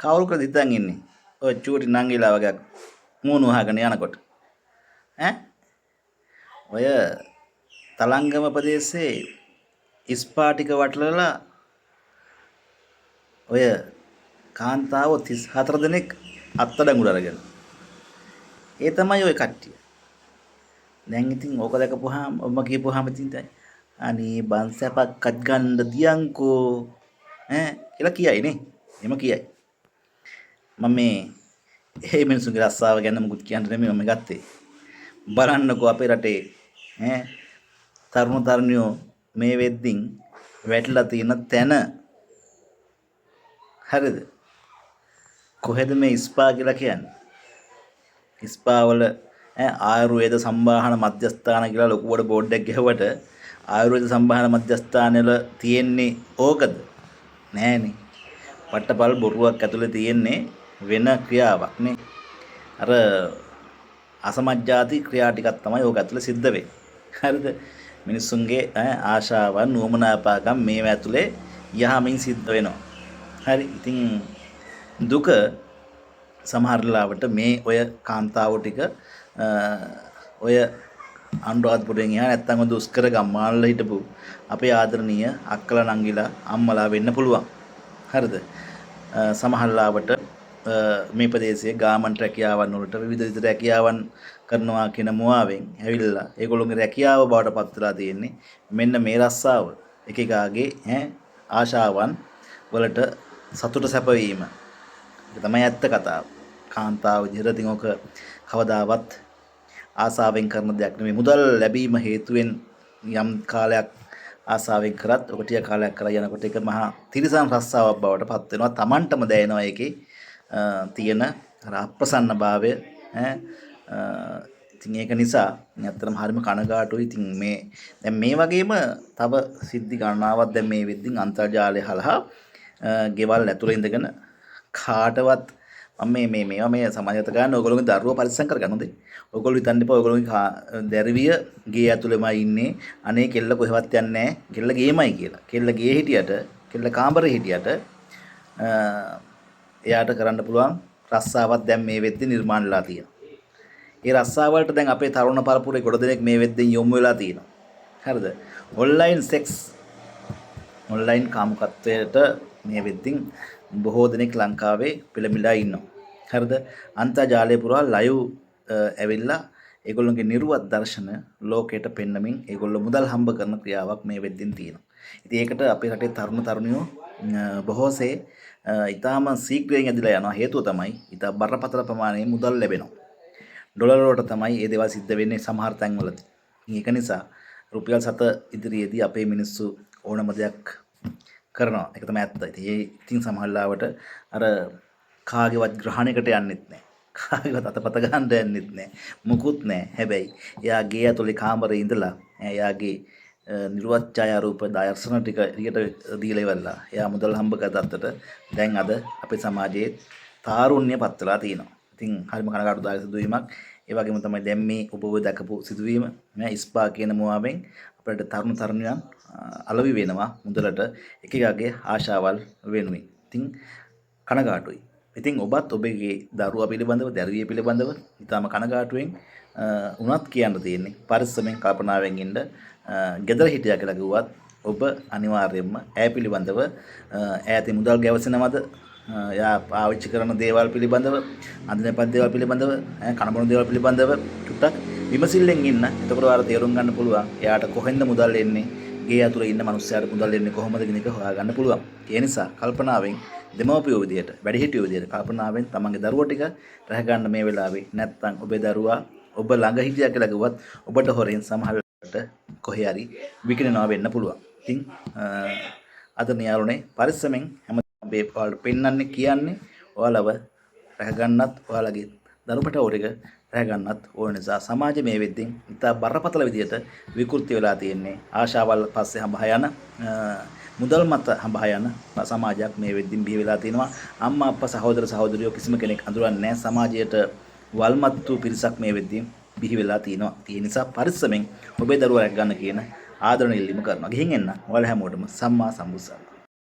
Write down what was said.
කවුරු කරද හිතන් ඉන්නේ? ඔය චූටි නංගිලා වගේ මූණු වහගෙන යනකොට. ඈ ඔය තලංගම ප්‍රදේශයේ ඉස්පාටික වටලලා ඔය කාන්තාවෝ 34 දෙනෙක් අත්අඩංගුවට අරගෙන. ඒ තමයි ඔය කට්ටිය. දැන් ඉතින් ඕක දැකපුවාම ඔබ කියපුවාම ඉතින් අනේ බන් සැපක්වත් ගන්න දියන්කෝ ඈ කියලා කියයි නේ. එහෙම කියයි. මම මේ මිනිස්සුන්ගේ රස්සාව ගැන මුකුත් කියන්න නෙමෙයි මම ගත්තේ. බලන්නකෝ අපේ රටේ ඈ තරුණ තරුණියෝ මේ වෙද්දින් වැටලා තියෙන තැන. හරිද? කොහෙද මේ ස්පා කියලා කියන්නේ? ස්පා වල ආයුර්වේද සම්බාහන මධ්‍යස්ථාන කියලා ලොකුවට බෝඩ් එකක් ගැහුවට ආයුර්වේද සම්බාහන මධ්‍යස්ථාන වල තියෙන්නේ ඕකද? නෑනේ. පට්ටපල් බොරුවක් ඇතුලේ තියෙන්නේ වෙන ක්‍රියාවක් නේ. අර අසමජ්ජාති ක්‍රියා ටිකක් තමයි ඕක ඇතුලේ සිද්ධ වෙන්නේ. හරිද? මිනිස්සුන්ගේ ආශාවන් නුවමනාපාකම් මේව ඇතුලේ යහමින් සිද්ධ වෙනවා. හරි. ඉතින් දුක සමහර ලාවට මේ ඔය කාන්තාවෝ ටික ඔය අනුරාධපුරයෙන් එහා නැත්තම් ඔය දුෂ්කර ගම්මානවල හිටපු අපේ ආදරණීය අක්කලා නංගිලා අම්මලා වෙන්න පුළුවන්. හරිද? සමහර ලාවට මේ ප්‍රදේශයේ ගාමන්ට් රැකියාවන් වලට විවිධ රැකියාවන් කරනවා කියන මුවාවෙන් ඇවිල්ලා ඒගොල්ලෝගේ රැකියාව බවට පත් වෙලා තියෙන්නේ මෙන්න මේ රස්සාව. එකෙකාගේ ආශාවන් වලට සතුට සැපවීම. ඒක තමයි ඇත්ත කතාව. කාන්තාව විදිහට ඉතින් ඔක කවදාවත් ආසාවෙන් කරන දෙයක් නෙමෙයි. මුදල් ලැබීම හේතුවෙන් යම් කාලයක් ආසාවෙන් කරත් ඔක ටික කාලයක් කරලා යනකොට ඒක මහා තිරිසන් රස්සාවක් බවට පත් වෙනවා. Tamanටම දැනෙනවා ඒකේ තියෙන අප්‍රසන්න භාවය. ඉතින් ඒක නිසා ඇත්තටම හරිම කනගාටුයි. ඉතින් මේ දැන් මේ වගේම තව සිද්ධි ගණනාවක් දැන් මේ වෙද්දින් අන්තර්ජාලය හරහා ගෙවල් ඇතුළේ ඉඳගෙන කාටවත් මේවා මේ සමාජගත ගන්න ඔයගොල්ලෝගේ දරුවෝ පරිස්සම් කරගන්න හොඳේ. ඔයගොල්ලෝ හිතන්න එපා ඔයගොල්ලෝගේ දැරිවිය ගේ ඇතුළේමයි ඉන්නේ. අනේ කෙල්ල කොහෙවත් යන්නේ නැහැ. කෙල්ල ගේමයි කියලා. කෙල්ල ගේ හිටියට, කෙල්ල කාමරේ හිටියට එයාට කරන්න පුළුවන් රස්සාවක් දැන් මේ වෙද්දී නිර්මාණය වෙලා තියෙනවා. ඒ රස්සාව වලට දැන් අපේ තරුණ පරපුරේ ගොඩ දෙනෙක් මේ වෙද්දී යොමු වෙලා තියෙනවා. හරිද? ඔන්ලයින් සෙක්ස් ඔන්ලයින් කාමුකත්වයට මේ වෙද්දී බොහෝ දෙනෙක් ලංකාවේ පෙළඹිලා ඉන්නවා. හරිද? අන්තර්ජාලය පුරා ලයිව් ඇවිල්ලා ඒගොල්ලෝගේ නිර්වත් දර්ශන ලෝකයට පෙන්වමින් ඒගොල්ලෝ මුදල් හම්බ කරන ක්‍රියාවක් මේ වෙද්දින් තියෙනවා. ඉතින් ඒකට අපේ රටේ තරුණ තරුණියෝ බොහෝසේ ඊටාම ශීඝ්‍රයෙන් ඇදලා යනවා. හේතුව තමයි ඊට බරපතල ප්‍රමාණයේ මුදල් ලැබෙනවා. ඩොලර් වලට තමයි මේ දේවල් සිද්ධ වෙන්නේ සමහර තැන්වලදී. ඒක නිසා රුපියල් 7 ඉදිරියේදී අපේ මිනිස්සු ඕනම දෙයක් කරනවා. ඒක තමයි ඇත්ත. ඉතින් සමහර ලාවට අර කාගේවත් ග්‍රහණයකට යන්නෙත් නැහැ. කාගේවත් අතපත ගන්න යන්නෙත් නැහැ. මුකුත් නැහැ. හැබැයි එයා ගේ ඇතුලේ කාමරේ ඉඳලා එයාගේ නිර්වත් ඡායාරූප දර්ශන ටික එළියට දීලා ඉවරලා එයා මුදල් හම්බ කරගත්තට දැන් අද අපේ සමාජයේ තාරුණ්‍ය පත් වෙලා තියෙනවා. ඉතින් හරිම කනගාටුදායක සිදුවීමක්. ඒ වගේම තමයි දැන් මේ ඔබ දැකපු සිදුවීම ස්පා කියන මුවාවෙන් අපිට තරුණ තරුණියන් අලවි වෙනවා මුදලට එකෙකාගේ ආශාවල් වෙනුවෙන්. ඉතින් කනගාටුයි. ඉතින් ඔබත් ඔබගේ දරුවා පිළිබඳව, දැරිවිය පිළිබඳව ඊටම කනගාටුවෙන් උනත් කියන්න තියෙන්නේ පරිස්සමෙන් කල්පනාවෙන් ඉන්න. ගෙදර හිටියා කියලා කිව්වත් ඔබ අනිවාර්යයෙන්ම ඈ පිළිබඳව ඈත මුදල් ගැවසෙනවද? යා පාවිච්චි කරන දේවල් පිළිබඳව, අඳිනපත් දේවල් පිළිබඳව, කනබොන දේවල් පිළිබඳව ටුටක් විමසිල්ලෙන් ඉන්න. එතකොට ඔයාලා තේරුම් ගන්න පුළුවන් එයාට කොහෙන්ද මුදල් එන්නේ, ගේ ඇතුලේ ඉන්න මිනිස්සයාට මුදල් එන්නේ කොහොමද කියන එක හොයාගන්න පුළුවන්. ඒ නිසා කල්පනාවෙන් දෙමව්පියෝ විදියට, වැඩිහිටියෝ විදියට කල්පනාවෙන් තමන්ගේ දරුවෝ ටික රැහ ගන්න මේ වෙලාවේ. නැත්තම් ඔබේ දරුවා ඔබ ළඟ හිටියා කියලා කිව්වත් ඔබට හොරෙන් සමහර වෙලාවට කොහේ හරි විකිනනවා වෙන්න පුළුවන්. ඉතින් අද න්යායුනේ පරිස්සමෙන් හැම මේ ඔයාලට පෙන්වන්නේ කියන්නේ ඔයාලව රැහ ගන්නත් ඔයාලගේ දරුපටව ටික රැහ ගන්නත් ඕන නිසා සමාජය මේ වෙද්දී ඉතා බරපතල විදියට විකෘති වෙලා තියෙන්නේ. ආශාවල් පස්සේ හඹා යන මුදල් මත හඹා යන සමාජයක් මේ වෙද්දී බිහි වෙලා තිනවා. අම්මා අප්පා සහෝදර සහෝදරියෝ කිසිම කෙනෙක් අඳුරන්නේ නැහැ. සමාජයට වල්මත් වූ පිරිසක් මේ වෙද්දී බිහි වෙලා තිනවා. ඒ නිසා පරිස්සමෙන් ඔබේ දරුවා රැක ගන්න කියන ආදරණ ඉල්ලීම කරනවා. ගිහින් එන්න. ඔයාලා හැමෝටම සම්මා සම්බුත් සරණයි.